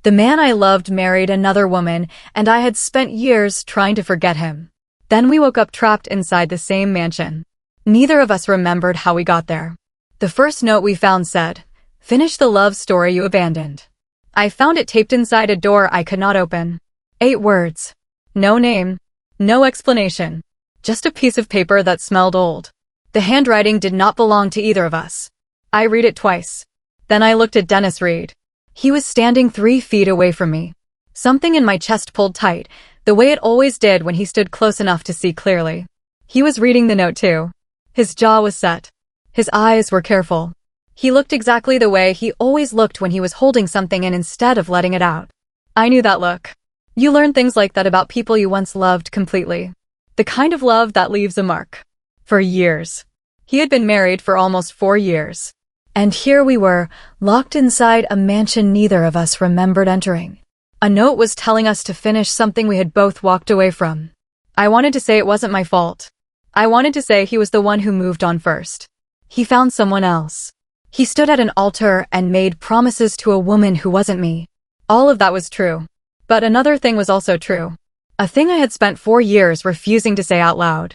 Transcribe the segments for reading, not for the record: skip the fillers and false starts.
The man I loved married another woman, and I had spent years trying to forget him. Then we woke up trapped inside the same mansion. Neither of us remembered how we got there. The first note we found said, "Finish the love story you abandoned." I found it taped inside a door I could not open. 8 words. No name. No explanation. Just a piece of paper that smelled old. The handwriting did not belong to either of us. I read it twice. Then I looked at Dennis Reed. He was standing 3 feet away from me. Something in my chest pulled tight, the way it always did when he stood close enough to see clearly. He was reading the note too. His jaw was set. His eyes were careful. He looked exactly the way he always looked when he was holding something in instead of letting it out. I knew that look. You learn things like that about people you once loved completely. The kind of love that leaves a mark. For years. He had been married for almost 4 years. And here we were, locked inside a mansion neither of us remembered entering. A note was telling us to finish something we had both walked away from. I wanted to say it wasn't my fault. I wanted to say he was the one who moved on first. He found someone else. He stood at an altar and made promises to a woman who wasn't me. All of that was true. But another thing was also true. A thing I had spent 4 years refusing to say out loud.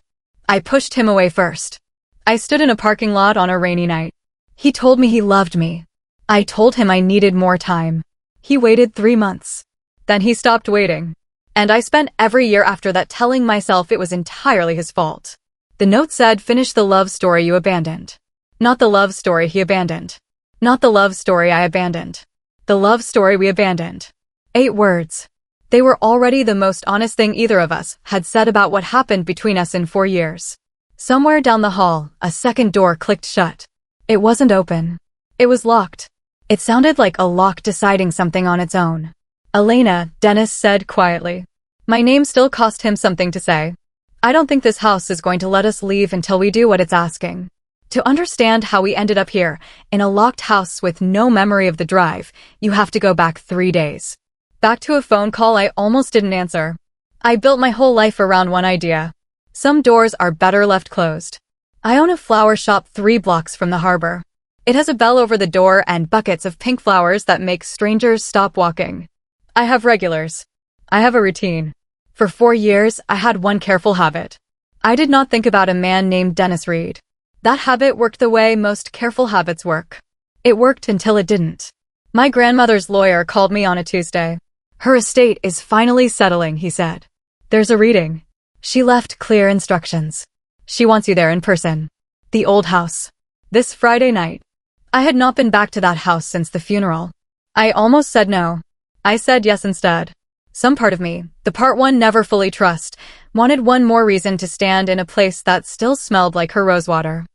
I pushed him away first. I stood in a parking lot on a rainy night. He told me he loved me. I told him I needed more time. He waited 3 months. Then he stopped waiting. And I spent every year after that telling myself it was entirely his fault. The note said, "Finish the love story you abandoned." Not the love story he abandoned. Not the love story I abandoned. The love story we abandoned. 8 words. They were already the most honest thing either of us had said about what happened between us in 4 years. Somewhere down the hall, a second door clicked shut. It wasn't open. It was locked. It sounded like a lock deciding something on its own. "Elena," Dennis said quietly. My name still cost him something to say. "I don't think this house is going to let us leave until we do what it's asking." To understand how we ended up here, in a locked house with no memory of the drive, you have to go back 3 days. Back to a phone call I almost didn't answer. I built my whole life around one idea. Some doors are better left closed. I own a flower shop 3 blocks from the harbor. It has a bell over the door and buckets of pink flowers that make strangers stop walking. I have regulars. I have a routine. For 4 years, I had one careful habit. I did not think about a man named Dennis Reed. That habit worked the way most careful habits work. It worked until it didn't. My grandmother's lawyer called me on a Tuesday. "Her estate is finally settling," he said. "There's a reading." She left clear instructions. "She wants you there in person. The old house. This Friday night." I had not been back to that house since the funeral. I almost said no. I said yes instead. Some part of me, the part one never fully trust, wanted one more reason to stand in a place that still smelled like her rosewater.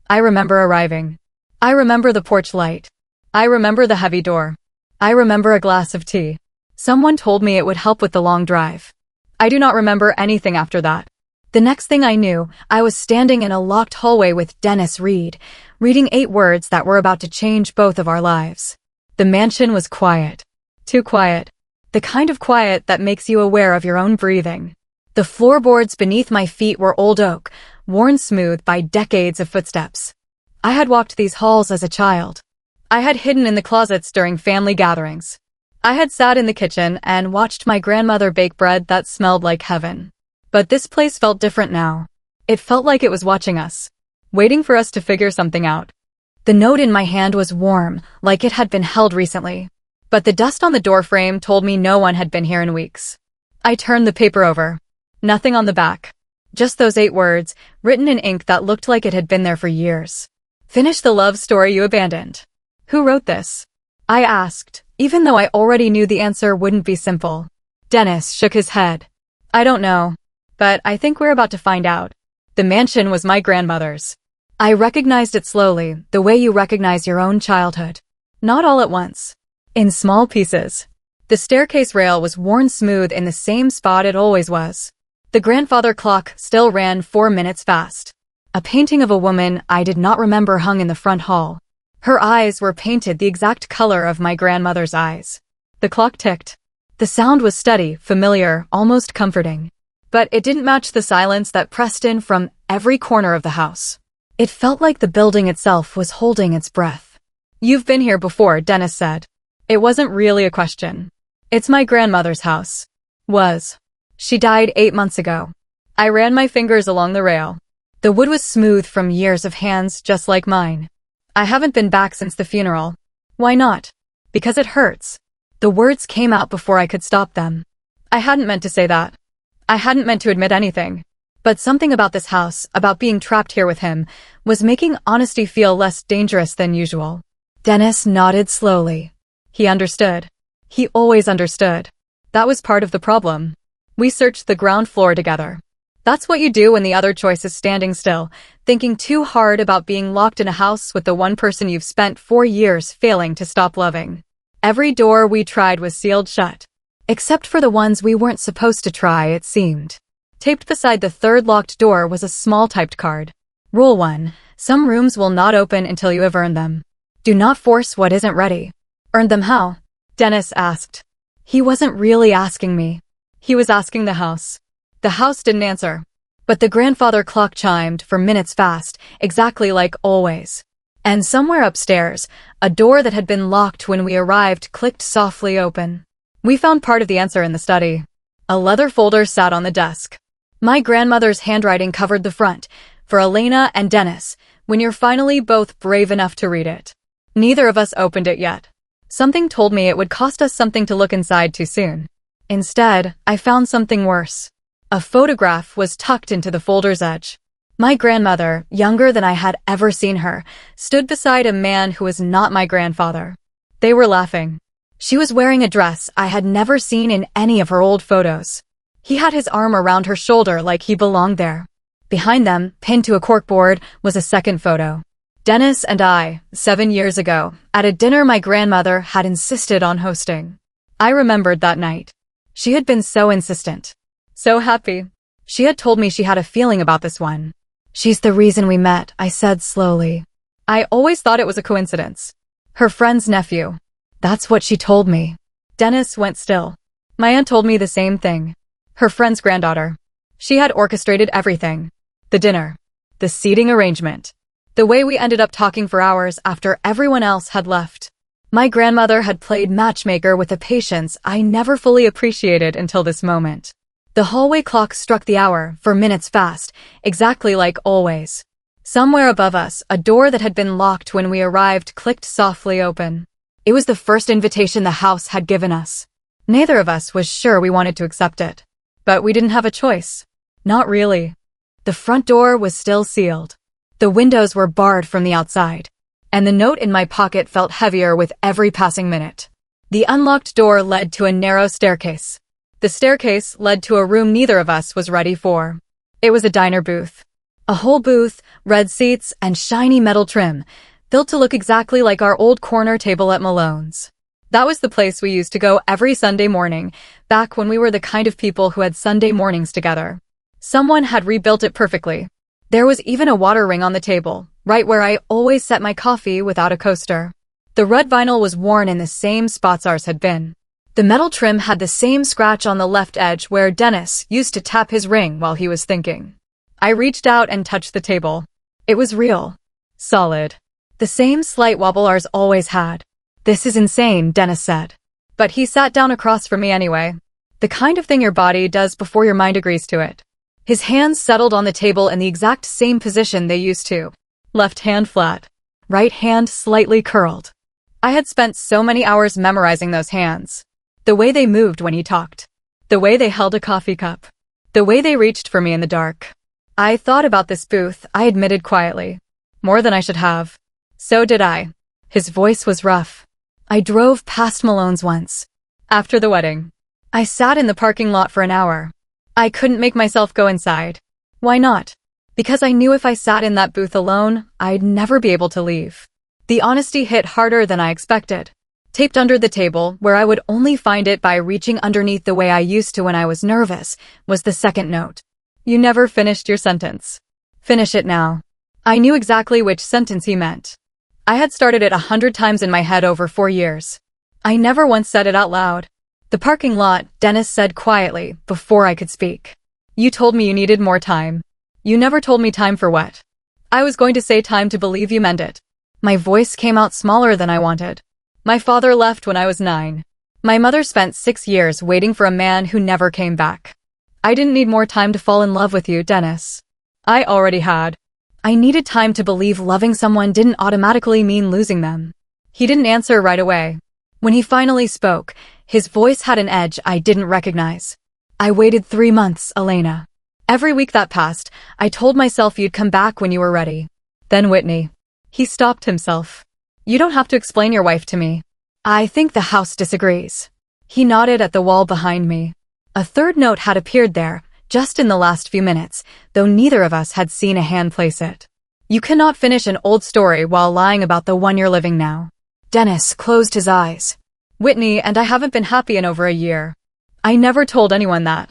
I remember arriving. I remember the porch light. I remember the heavy door. I remember a glass of tea. Someone told me it would help with the long drive. I do not remember anything after that. The next thing I knew, I was standing in a locked hallway with Dennis Reed, reading 8 words that were about to change both of our lives. The mansion was quiet. Too quiet. The kind of quiet that makes you aware of your own breathing. The floorboards beneath my feet were old oak, worn smooth by decades of footsteps. I had walked these halls as a child. I had hidden in the closets during family gatherings. I had sat in the kitchen and watched my grandmother bake bread that smelled like heaven. But this place felt different now. It felt like it was watching us, waiting for us to figure something out. The note in my hand was warm, like it had been held recently. But the dust on the doorframe told me no one had been here in weeks. I turned the paper over. Nothing on the back. Just those 8 words, written in ink that looked like it had been there for years. "Finish the love story you abandoned." Who wrote this? I asked, even though I already knew the answer wouldn't be simple. Dennis shook his head. "I don't know. But I think we're about to find out." The mansion was my grandmother's. I recognized it slowly, the way you recognize your own childhood. Not all at once. In small pieces. The staircase rail was worn smooth in the same spot it always was. The grandfather clock still ran 4 minutes fast. A painting of a woman I did not remember hung in the front hall. Her eyes were painted the exact color of my grandmother's eyes. The clock ticked. The sound was steady, familiar, almost comforting. But it didn't match the silence that pressed in from every corner of the house. It felt like the building itself was holding its breath. "You've been here before," Dennis said. It wasn't really a question. It's my grandmother's house. Was. She died 8 months ago. I ran my fingers along the rail. The wood was smooth from years of hands just like mine. I haven't been back since the funeral. Why not? Because it hurts. The words came out before I could stop them. I hadn't meant to say that. I hadn't meant to admit anything. But something about this house, about being trapped here with him, was making honesty feel less dangerous than usual. Dennis nodded slowly. He understood. He always understood. That was part of the problem. We searched the ground floor together. That's what you do when the other choice is standing still, thinking too hard about being locked in a house with the one person you've spent 4 years failing to stop loving. Every door we tried was sealed shut. Except for the ones we weren't supposed to try, it seemed. Taped beside the third locked door was a small typed card. Rule 1. Some rooms will not open until you have earned them. Do not force what isn't ready. Earned them how? Dennis asked. He wasn't really asking me. He was asking the house. The house didn't answer. But the grandfather clock chimed for minutes fast, exactly like always. And somewhere upstairs, a door that had been locked when we arrived clicked softly open. We found part of the answer in the study. A leather folder sat on the desk. My grandmother's handwriting covered the front, for Elena and Dennis, when you're finally both brave enough to read it. Neither of us opened it yet. Something told me it would cost us something to look inside too soon. Instead, I found something worse. A photograph was tucked into the folder's edge. My grandmother, younger than I had ever seen her, stood beside a man who was not my grandfather. They were laughing. She was wearing a dress I had never seen in any of her old photos. He had his arm around her shoulder like he belonged there. Behind them, pinned to a corkboard, was a second photo. Dennis and I, 7 years ago, at a dinner my grandmother had insisted on hosting. I remembered that night. She had been so insistent. So happy. She had told me she had a feeling about this one. She's the reason we met, I said slowly. I always thought it was a coincidence. Her friend's nephew. That's what she told me. Dennis went still. My aunt told me the same thing. Her friend's granddaughter. She had orchestrated everything. The dinner. The seating arrangement. The way we ended up talking for hours after everyone else had left. My grandmother had played matchmaker with a patience I never fully appreciated until this moment. The hallway clock struck the hour, for minutes fast, exactly like always. Somewhere above us, a door that had been locked when we arrived clicked softly open. It was the first invitation the house had given us. Neither of us was sure we wanted to accept it. But we didn't have a choice. Not really. The front door was still sealed. The windows were barred from the outside. And the note in my pocket felt heavier with every passing minute. The unlocked door led to a narrow staircase. The staircase led to a room neither of us was ready for. It was a diner booth. A whole booth, red seats, and shiny metal trim, built to look exactly like our old corner table at Malone's. That was the place we used to go every Sunday morning, back when we were the kind of people who had Sunday mornings together. Someone had rebuilt it perfectly. There was even a water ring on the table, right where I always set my coffee without a coaster. The red vinyl was worn in the same spots ours had been. The metal trim had the same scratch on the left edge where Dennis used to tap his ring while he was thinking. I reached out and touched the table. It was real. Solid. The same slight wobble ours always had. This is insane, Dennis said. But he sat down across from me anyway. The kind of thing your body does before your mind agrees to it. His hands settled on the table in the exact same position they used to. Left hand flat. Right hand slightly curled. I had spent so many hours memorizing those hands. The way they moved when he talked. The way they held a coffee cup. The way they reached for me in the dark. I thought about this booth, I admitted quietly. More than I should have. So did I. His voice was rough. I drove past Malone's once. After the wedding. I sat in the parking lot for an hour. I couldn't make myself go inside. Why not? Because I knew if I sat in that booth alone, I'd never be able to leave. The honesty hit harder than I expected. Taped under the table, where I would only find it by reaching underneath the way I used to when I was nervous, was the second note. You never finished your sentence. Finish it now. I knew exactly which sentence he meant. I had started it 100 times in my head over 4 years. I never once said it out loud. The parking lot, Dennis said quietly, before I could speak. You told me you needed more time. You never told me time for what? I was going to say time to believe you meant it. My voice came out smaller than I wanted. My father left when I was 9. My mother spent 6 years waiting for a man who never came back. I didn't need more time to fall in love with you, Dennis. I already had. I needed time to believe loving someone didn't automatically mean losing them. He didn't answer right away. When he finally spoke, his voice had an edge I didn't recognize. I waited 3 months, Elena. Every week that passed, I told myself you'd come back when you were ready. Then Whitney. He stopped himself. You don't have to explain your wife to me. I think the house disagrees. He nodded at the wall behind me. A third note had appeared there, just in the last few minutes, though neither of us had seen a hand place it. You cannot finish an old story while lying about the one you're living now. Dennis closed his eyes. Whitney and I haven't been happy in over a year. I never told anyone that.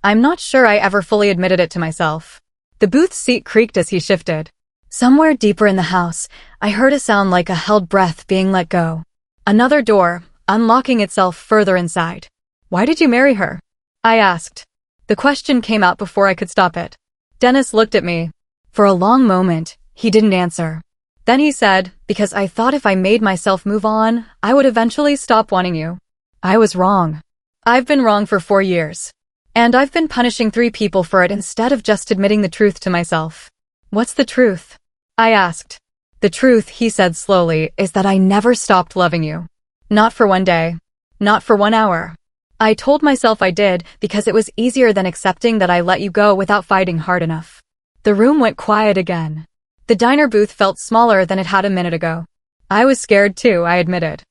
I'm not sure I ever fully admitted it to myself. The booth seat creaked as he shifted. Somewhere deeper in the house, I heard a sound like a held breath being let go. Another door, unlocking itself further inside. Why did you marry her? I asked. The question came out before I could stop it. Dennis looked at me. For a long moment, he didn't answer. Then he said, because I thought if I made myself move on, I would eventually stop wanting you. I was wrong. I've been wrong for 4 years. And I've been punishing 3 people for it instead of just admitting the truth to myself. What's the truth? I asked. The truth, he said slowly, is that I never stopped loving you. Not for 1 day. Not for 1 hour. I told myself I did because it was easier than accepting that I let you go without fighting hard enough. The room went quiet again. The diner booth felt smaller than it had a minute ago. I was scared too, I admitted.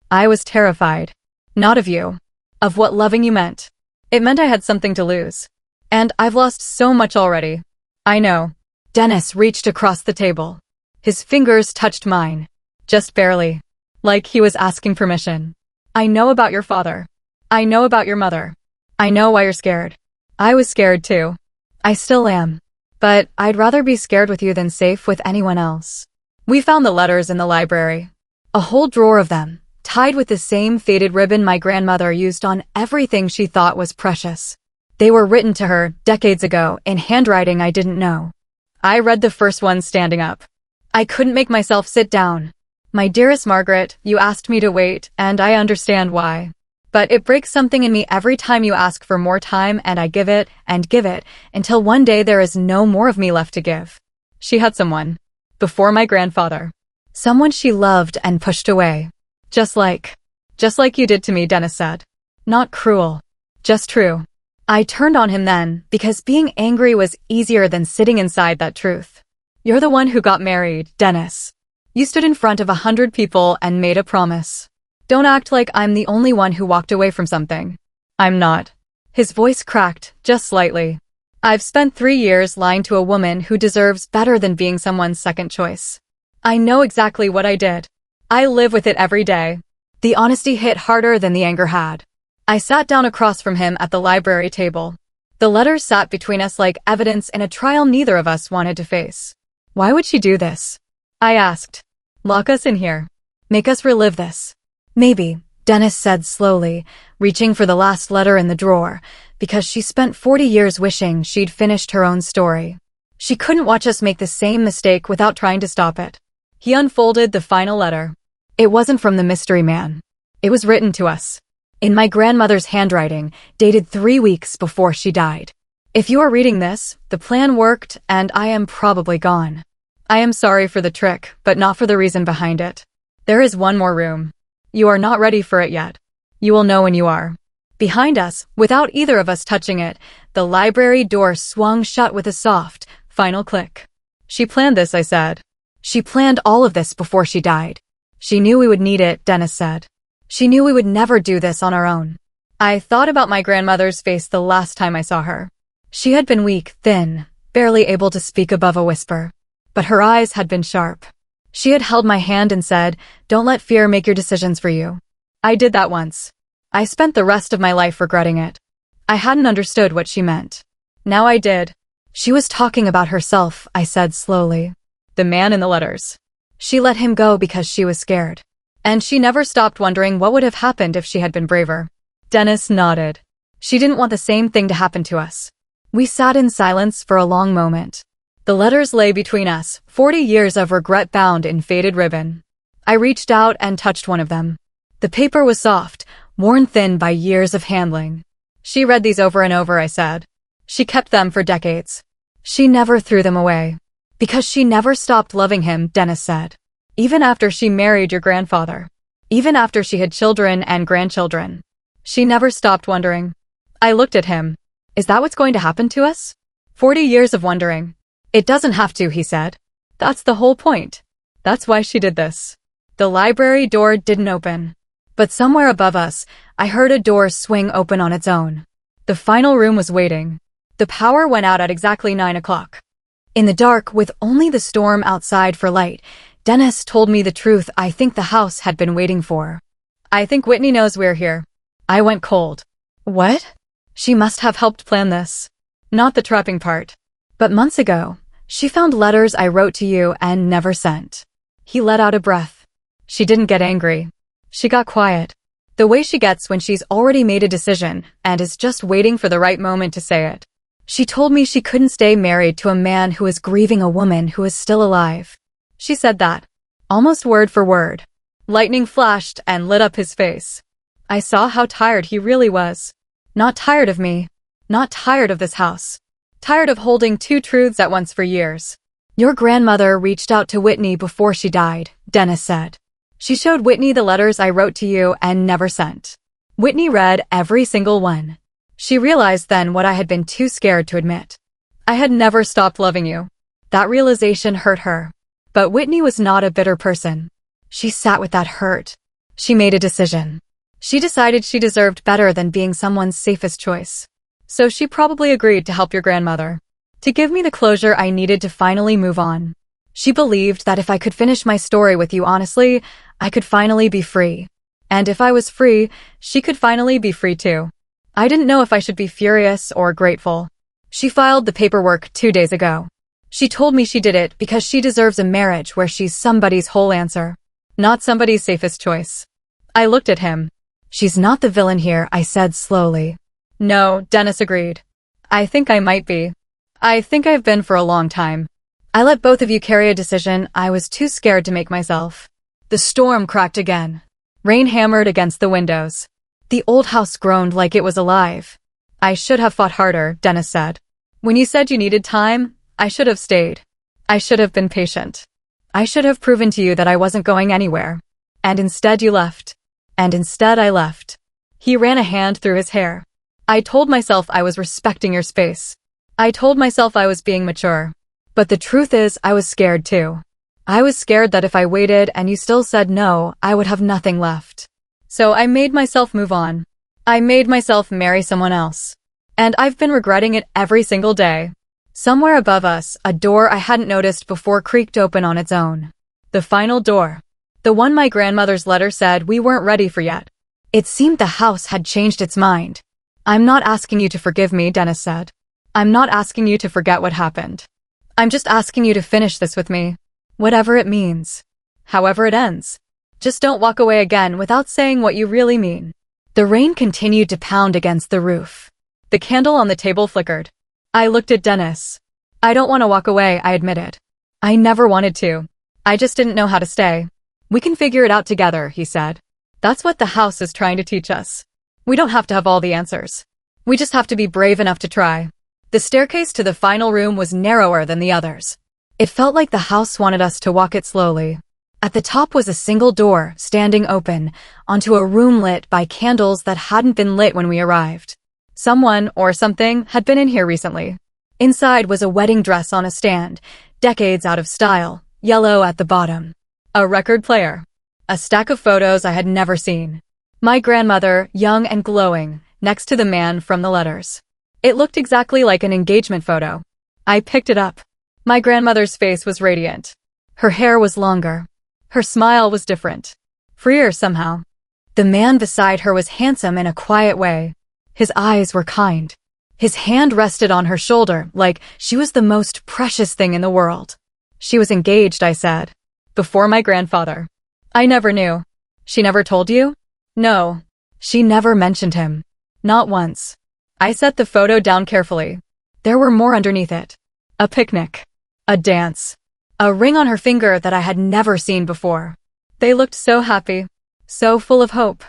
I was terrified. Not of you. Of what loving you meant. It meant I had something to lose. And I've lost so much already. I know. Dennis reached across the table. His fingers touched mine. Just barely. Like he was asking permission. I know about your father. I know about your mother. I know why you're scared. I was scared too. I still am. But I'd rather be scared with you than safe with anyone else. We found the letters in the library. A whole drawer of them, tied with the same faded ribbon my grandmother used on everything she thought was precious. They were written to her decades ago in handwriting I didn't know. I read the first one standing up. I couldn't make myself sit down. My dearest Margaret, you asked me to wait, and I understand why. But it breaks something in me every time you ask for more time and I give it, until one day there is no more of me left to give. She had someone. Before my grandfather. Someone she loved and pushed away. Just like you did to me, Dennis said. Not cruel. Just true. I turned on him then, because being angry was easier than sitting inside that truth. You're the one who got married, Dennis. You stood in front of 100 people and made a promise. Don't act like I'm the only one who walked away from something. I'm not. His voice cracked, just slightly. I've spent 3 years lying to a woman who deserves better than being someone's second choice. I know exactly what I did. I live with it every day. The honesty hit harder than the anger had. I sat down across from him at the library table. The letters sat between us like evidence in a trial neither of us wanted to face. Why would she do this? I asked. Lock us in here. Make us relive this. Maybe, Dennis said slowly, reaching for the last letter in the drawer, because she spent 40 years wishing she'd finished her own story. She couldn't watch us make the same mistake without trying to stop it. He unfolded the final letter. It wasn't from the mystery man. It was written to us. In my grandmother's handwriting, dated 3 weeks before she died. If you are reading this, the plan worked and I am probably gone. I am sorry for the trick, but not for the reason behind it. There is one more room. You are not ready for it yet. You will know when you are. Behind us, without either of us touching it, the library door swung shut with a soft, final click. She planned this, I said. She planned all of this before she died. She knew we would need it, Dennis said. She knew we would never do this on our own. I thought about my grandmother's face the last time I saw her. She had been weak, thin, barely able to speak above a whisper. But her eyes had been sharp. She had held my hand and said, "Don't let fear make your decisions for you." I did that once. I spent the rest of my life regretting it. I hadn't understood what she meant. Now I did. She was talking about herself, I said slowly. The man in the letters. She let him go because she was scared. And she never stopped wondering what would have happened if she had been braver. Dennis nodded. She didn't want the same thing to happen to us. We sat in silence for a long moment. The letters lay between us, 40 years of regret bound in faded ribbon. I reached out and touched one of them. The paper was soft, worn thin by years of handling. She read these over and over, I said. She kept them for decades. She never threw them away. Because she never stopped loving him, Dennis said. Even after she married your grandfather. Even after she had children and grandchildren. She never stopped wondering. I looked at him. Is that what's going to happen to us? 40 years of wondering. It doesn't have to, he said. That's the whole point. That's why she did this. The library door didn't open. But somewhere above us, I heard a door swing open on its own. The final room was waiting. The power went out at exactly 9 o'clock. In the dark, with only the storm outside for light, Dennis told me the truth I think the house had been waiting for. I think Whitney knows we're here. I went cold. What? She must have helped plan this. Not the trapping part. But months ago, she found letters I wrote to you and never sent. He let out a breath. She didn't get angry. She got quiet. The way she gets when she's already made a decision and is just waiting for the right moment to say it. She told me she couldn't stay married to a man who is grieving a woman who is still alive. She said that. Almost word for word. Lightning flashed and lit up his face. I saw how tired he really was. Not tired of me. Not tired of this house. Tired of holding two truths at once for years. Your grandmother reached out to Whitney before she died, Dennis said. She showed Whitney the letters I wrote to you and never sent. Whitney read every single one. She realized then what I had been too scared to admit. I had never stopped loving you. That realization hurt her. But Whitney was not a bitter person. She sat with that hurt. She made a decision. She decided she deserved better than being someone's safest choice. So she probably agreed to help your grandmother. To give me the closure I needed to finally move on. She believed that if I could finish my story with you honestly, I could finally be free. And if I was free, she could finally be free too. I didn't know if I should be furious or grateful. She filed the paperwork 2 days ago. She told me she did it because she deserves a marriage where she's somebody's whole answer, not somebody's safest choice. I looked at him. She's not the villain here, I said slowly. No, Dennis agreed. I think I might be. I think I've been for a long time. I let both of you carry a decision I was too scared to make myself. The storm cracked again. Rain hammered against the windows. The old house groaned like it was alive. I should have fought harder, Dennis said. When you said you needed time, I should have stayed. I should have been patient. I should have proven to you that I wasn't going anywhere. And instead you left. And instead I left. He ran a hand through his hair. I told myself I was respecting your space. I told myself I was being mature. But the truth is, I was scared too. I was scared that if I waited and you still said no, I would have nothing left. So I made myself move on. I made myself marry someone else. And I've been regretting it every single day. Somewhere above us, a door I hadn't noticed before creaked open on its own. The final door. The one my grandmother's letter said we weren't ready for yet. It seemed the house had changed its mind. I'm not asking you to forgive me, Dennis said. I'm not asking you to forget what happened. I'm just asking you to finish this with me. Whatever it means. However it ends. Just don't walk away again without saying what you really mean. The rain continued to pound against the roof. The candle on the table flickered. I looked at Dennis. I don't want to walk away, I admitted. I never wanted to. I just didn't know how to stay. We can figure it out together, he said. That's what the house is trying to teach us. We don't have to have all the answers. We just have to be brave enough to try. The staircase to the final room was narrower than the others. It felt like the house wanted us to walk it slowly. At the top was a single door, standing open, onto a room lit by candles that hadn't been lit when we arrived. Someone, or something, had been in here recently. Inside was a wedding dress on a stand, decades out of style, yellow at the bottom. A record player. A stack of photos I had never seen. My grandmother, young and glowing, next to the man from the letters. It looked exactly like an engagement photo. I picked it up. My grandmother's face was radiant. Her hair was longer. Her smile was different. Freer somehow. The man beside her was handsome in a quiet way. His eyes were kind. His hand rested on her shoulder like she was the most precious thing in the world. She was engaged, I said. Before my grandfather. I never knew. She never told you? No. She never mentioned him. Not once. I set the photo down carefully. There were more underneath it. A picnic. A dance. A ring on her finger that I had never seen before. They looked so happy. So full of hope.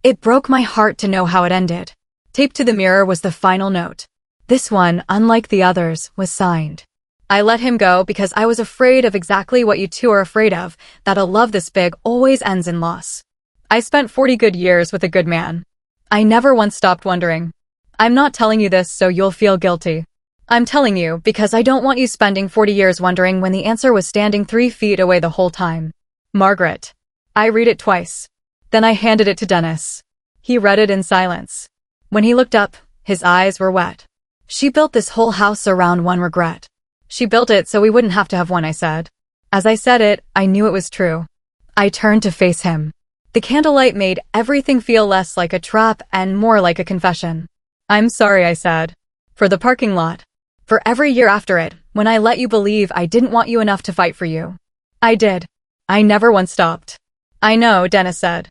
It broke my heart to know how it ended. Taped to the mirror was the final note. This one, unlike the others, was signed. I let him go because I was afraid of exactly what you two are afraid of, that a love this big always ends in loss. I spent 40 good years with a good man. I never once stopped wondering. I'm not telling you this so you'll feel guilty. I'm telling you because I don't want you spending 40 years wondering when the answer was standing 3 feet away the whole time. Margaret. I read it twice. Then I handed it to Dennis. He read it in silence. When he looked up, his eyes were wet. She built this whole house around one regret. She built it so we wouldn't have to have one, I said. As I said it, I knew it was true. I turned to face him. The candlelight made everything feel less like a trap and more like a confession. I'm sorry, I said. For the parking lot. For every year after it, when I let you believe I didn't want you enough to fight for you. I did. I never once stopped. I know, Dennis said.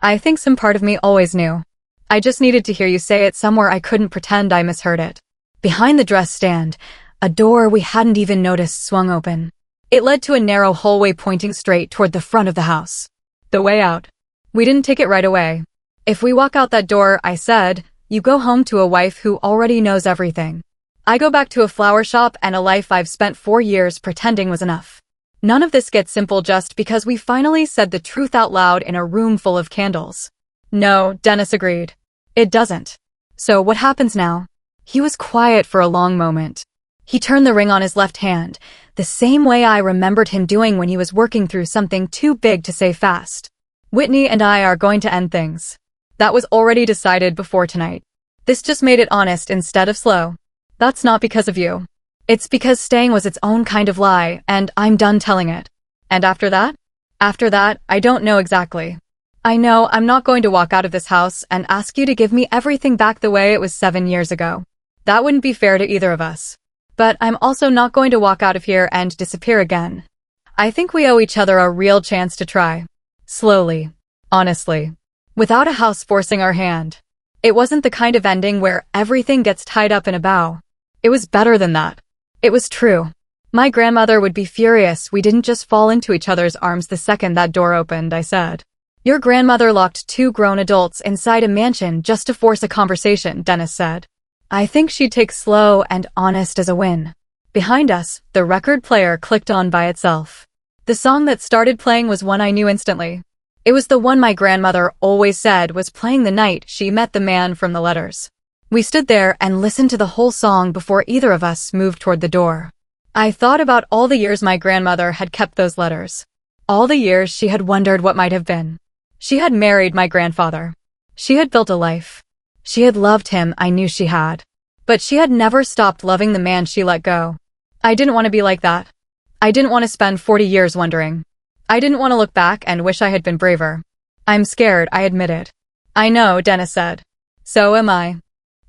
I think some part of me always knew. I just needed to hear you say it somewhere I couldn't pretend I misheard it. Behind the dress stand, a door we hadn't even noticed swung open. It led to a narrow hallway pointing straight toward the front of the house. The way out. We didn't take it right away. If we walk out that door, I said, you go home to a wife who already knows everything. I go back to a flower shop and a life I've spent 4 years pretending was enough. None of this gets simple just because we finally said the truth out loud in a room full of candles. No, Dennis agreed. It doesn't. So what happens now? He was quiet for a long moment. He turned the ring on his left hand, the same way I remembered him doing when he was working through something too big to say fast. Whitney and I are going to end things. That was already decided before tonight. This just made it honest instead of slow. That's not because of you. It's because staying was its own kind of lie, and I'm done telling it. And after that? After that, I don't know exactly. I know I'm not going to walk out of this house and ask you to give me everything back the way it was 7 years ago. That wouldn't be fair to either of us. But I'm also not going to walk out of here and disappear again. I think we owe each other a real chance to try. Slowly. Honestly. Without a house forcing our hand. It wasn't the kind of ending where everything gets tied up in a bow. It was better than that. It was true. My grandmother would be furious we didn't just fall into each other's arms the second that door opened, I said. Your grandmother locked 2 grown adults inside a mansion just to force a conversation, Dennis said. I think she'd take slow and honest as a win. Behind us, the record player clicked on by itself. The song that started playing was one I knew instantly. It was the one my grandmother always said was playing the night she met the man from the letters. We stood there and listened to the whole song before either of us moved toward the door. I thought about all the years my grandmother had kept those letters. All the years she had wondered what might have been. She had married my grandfather. She had built a life. She had loved him, I knew she had. But she had never stopped loving the man she let go. I didn't want to be like that. I didn't want to spend 40 years wondering. I didn't want to look back and wish I had been braver. I'm scared, I admit it. I know, Dennis said. So am I.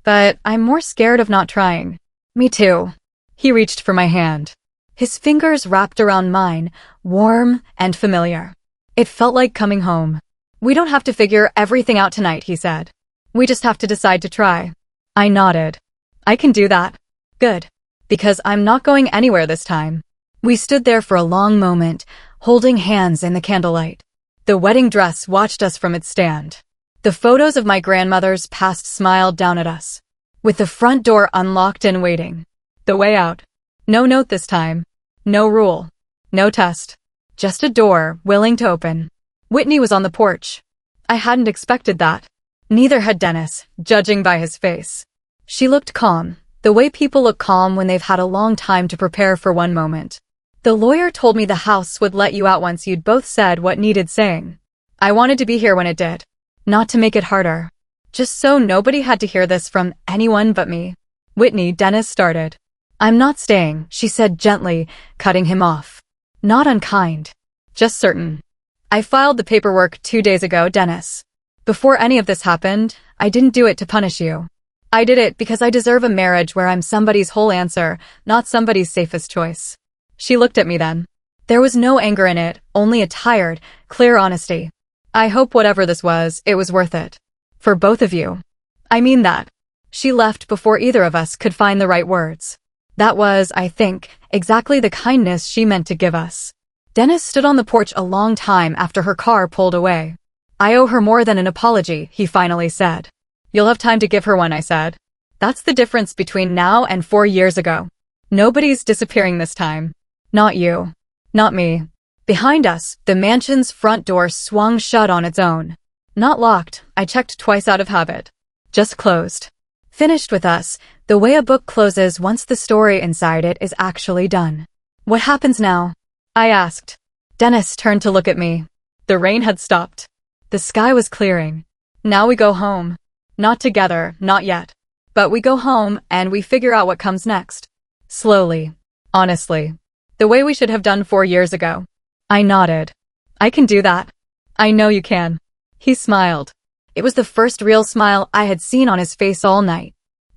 But I'm more scared of not trying. Me too. He reached for my hand. His fingers wrapped around mine, warm and familiar. It felt like coming home. We don't have to figure everything out tonight, he said. We just have to decide to try. I nodded. I can do that. Good. Because I'm not going anywhere this time. We stood there for a long moment, holding hands in the candlelight. The wedding dress watched us from its stand. The photos of my grandmother's past smiled down at us. With the front door unlocked and waiting. The way out. No note this time. No rule. No test. Just a door, willing to open. Whitney was on the porch. I hadn't expected that. Neither had Dennis, judging by his face. She looked calm, the way people look calm when they've had a long time to prepare for one moment. The lawyer told me the house would let you out once you'd both said what needed saying. I wanted to be here when it did. Not to make it harder. Just so nobody had to hear this from anyone but me. Whitney, Dennis started. I'm not staying, she said gently, cutting him off. Not unkind. Just certain. I filed the paperwork 2 days ago, Dennis. Before any of this happened, I didn't do it to punish you. I did it because I deserve a marriage where I'm somebody's whole answer, not somebody's safest choice. She looked at me then. There was no anger in it, only a tired, clear honesty. I hope whatever this was, it was worth it. For both of you. I mean that. She left before either of us could find the right words. That was, I think, exactly the kindness she meant to give us. Dennis stood on the porch a long time after her car pulled away. I owe her more than an apology, he finally said. You'll have time to give her one, I said. That's the difference between now and 4 years ago. Nobody's disappearing this time. Not you. Not me. Behind us, the mansion's front door swung shut on its own. Not locked, I checked twice out of habit. Just closed. Finished with us, the way a book closes once the story inside it is actually done. What happens now? I asked. Dennis turned to look at me. The rain had stopped. The sky was clearing. Now we go home. Not together, not yet. But we go home and we figure out what comes next. Slowly. Honestly. The way we should have done 4 years ago. I nodded. I can do that. I know you can. He smiled. It was the first real smile I had seen on his face all night.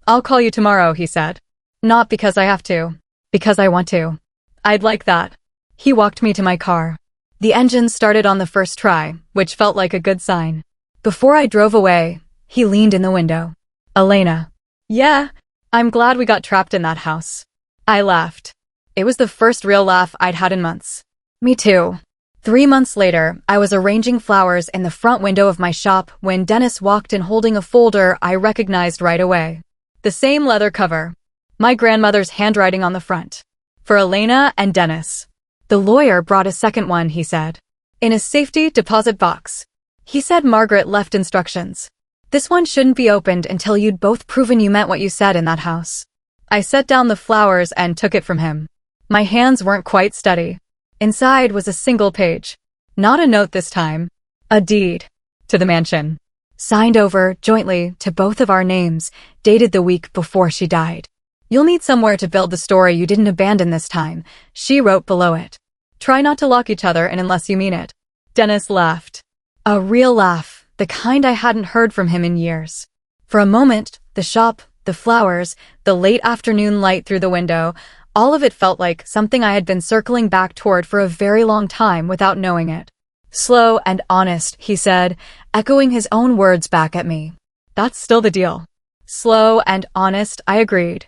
I'll call you tomorrow, he said. Not because I have to. Because I want to. I'd like that. He walked me to my car. The engine started on the first try, which felt like a good sign. Before I drove away, he leaned in the window. Elena. Yeah, I'm glad we got trapped in that house. I laughed. It was the first real laugh I'd had in months. Me too. 3 months later, I was arranging flowers in the front window of my shop when Dennis walked in holding a folder I recognized right away. The same leather cover. My grandmother's handwriting on the front. For Elena and Dennis. The lawyer brought a second one, he said. In a safety deposit box. He said Margaret left instructions. This one shouldn't be opened until you'd both proven you meant what you said in that house. I set down the flowers and took it from him. My hands weren't quite steady. Inside was a single page. Not a note this time. A deed. To the mansion. Signed over, jointly, to both of our names, dated the week before she died. You'll need somewhere to build the story you didn't abandon this time, she wrote below it. Try not to lock each other in unless you mean it. Dennis laughed. A real laugh, the kind I hadn't heard from him in years. For a moment, the shop, the flowers, the late afternoon light through the window, all of it felt like something I had been circling back toward for a very long time without knowing it. Slow and honest, he said, echoing his own words back at me. That's still the deal. Slow and honest, I agreed.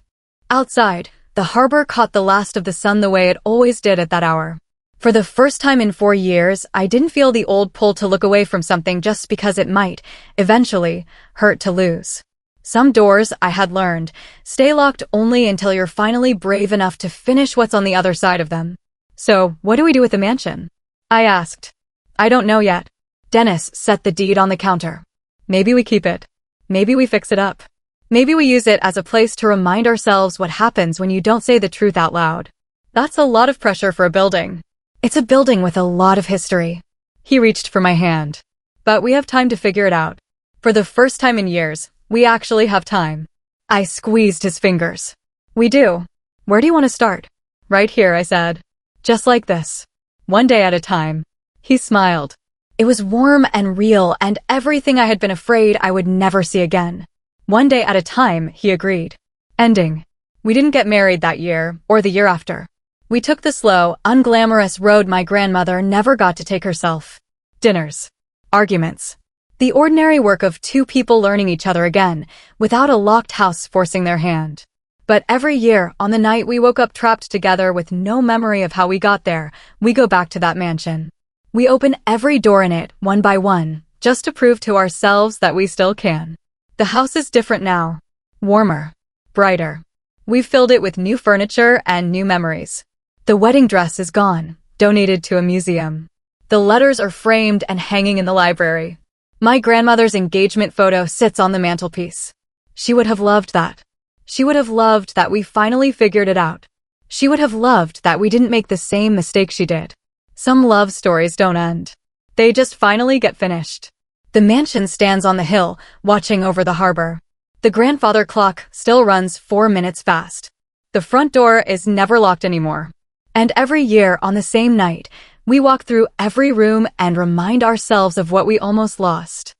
Outside, the harbor caught the last of the sun the way it always did at that hour. For the first time in 4 years, I didn't feel the old pull to look away from something just because it might, eventually, hurt to lose. Some doors, I had learned, stay locked only until you're finally brave enough to finish what's on the other side of them. So, what do we do with the mansion? I asked. I don't know yet. Dennis set the deed on the counter. Maybe we keep it. Maybe we fix it up. Maybe we use it as a place to remind ourselves what happens when you don't say the truth out loud. That's a lot of pressure for a building. It's a building with a lot of history. He reached for my hand. But we have time to figure it out. For the first time in years, we actually have time. I squeezed his fingers. We do. Where do you want to start? Right here, I said. Just like this. One day at a time. He smiled. It was warm and real and everything I had been afraid I would never see again. One day at a time, he agreed. Ending. We didn't get married that year, or the year after. We took the slow, unglamorous road my grandmother never got to take herself. Dinners. Arguments. The ordinary work of 2 people learning each other again, without a locked house forcing their hand. But every year, on the night we woke up trapped together with no memory of how we got there, we go back to that mansion. We open every door in it, one by one, just to prove to ourselves that we still can. The house is different now. Warmer. Brighter. We've filled it with new furniture and new memories. The wedding dress is gone, donated to a museum. The letters are framed and hanging in the library. My grandmother's engagement photo sits on the mantelpiece. She would have loved that. She would have loved that we finally figured it out. She would have loved that we didn't make the same mistake she did. Some love stories don't end. They just finally get finished. The mansion stands on the hill, watching over the harbor. The grandfather clock still runs 4 minutes fast. The front door is never locked anymore. And every year, on the same night, we walk through every room and remind ourselves of what we almost lost.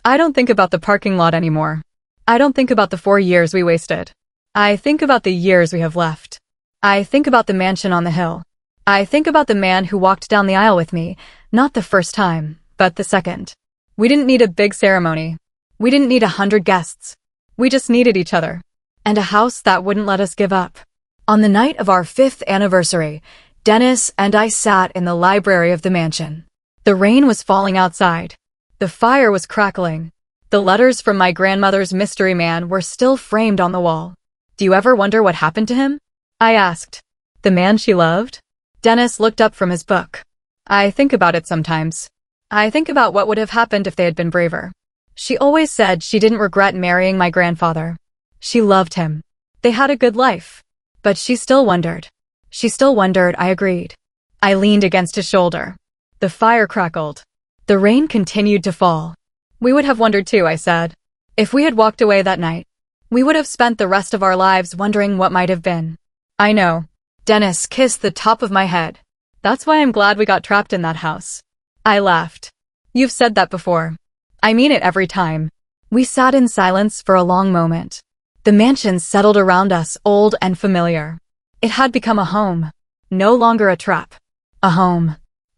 I don't think about the parking lot anymore. I don't think about the 4 years we wasted. I think about the years we have left. I think about the mansion on the hill. I think about the man who walked down the aisle with me, not the first time, but the second. We didn't need a big ceremony. We didn't need 100 guests. We just needed each other. And a house that wouldn't let us give up. On the night of our 5th anniversary, Dennis and I sat in the library of the mansion. The rain was falling outside. The fire was crackling. The letters from my grandmother's mystery man were still framed on the wall. Do you ever wonder what happened to him? I asked. The man she loved? Dennis looked up from his book. I think about it sometimes. I think about what would have happened if they had been braver. She always said she didn't regret marrying my grandfather. She loved him. They had a good life. But she still wondered. She still wondered, I agreed. I leaned against his shoulder. The fire crackled. The rain continued to fall. We would have wondered too, I said. If we had walked away that night, we would have spent the rest of our lives wondering what might have been. I know. Dennis kissed the top of my head. That's why I'm glad we got trapped in that house. I laughed. You've said that before. I mean it every time. We sat in silence for a long moment. The mansion settled around us, old and familiar. It had become a home. No longer a trap. A home.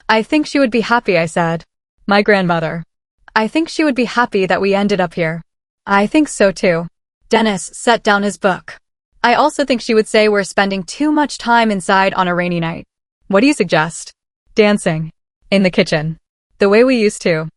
I think she would be happy, I said. My grandmother. I think she would be happy that we ended up here. I think so too. Dennis set down his book. I also think she would say we're spending too much time inside on a rainy night. What do you suggest? Dancing. In the kitchen. The way we used to.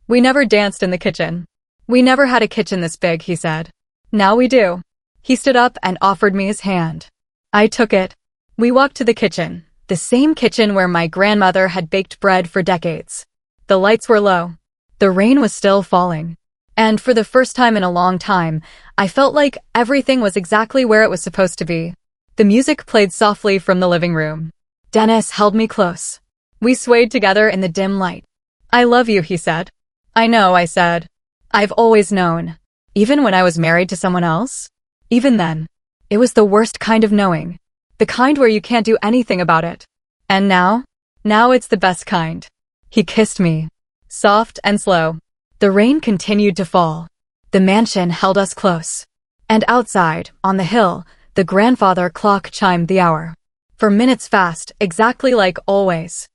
We never danced in the kitchen. We never had a kitchen this big, he said. Now we do. He stood up and offered me his hand. I took it. We walked to the kitchen, the same kitchen where my grandmother had baked bread for decades. The lights were low. The rain was still falling. And for the first time in a long time, I felt like everything was exactly where it was supposed to be. The music played softly from the living room. Dennis held me close. We swayed together in the dim light. I love you, he said. I know, I said. I've always known. Even when I was married to someone else? Even then. It was the worst kind of knowing. The kind where you can't do anything about it. And now? Now it's the best kind. He kissed me. Soft and slow. The rain continued to fall. The mansion held us close. And outside, on the hill, the grandfather clock chimed the hour. For minutes fast, exactly like always.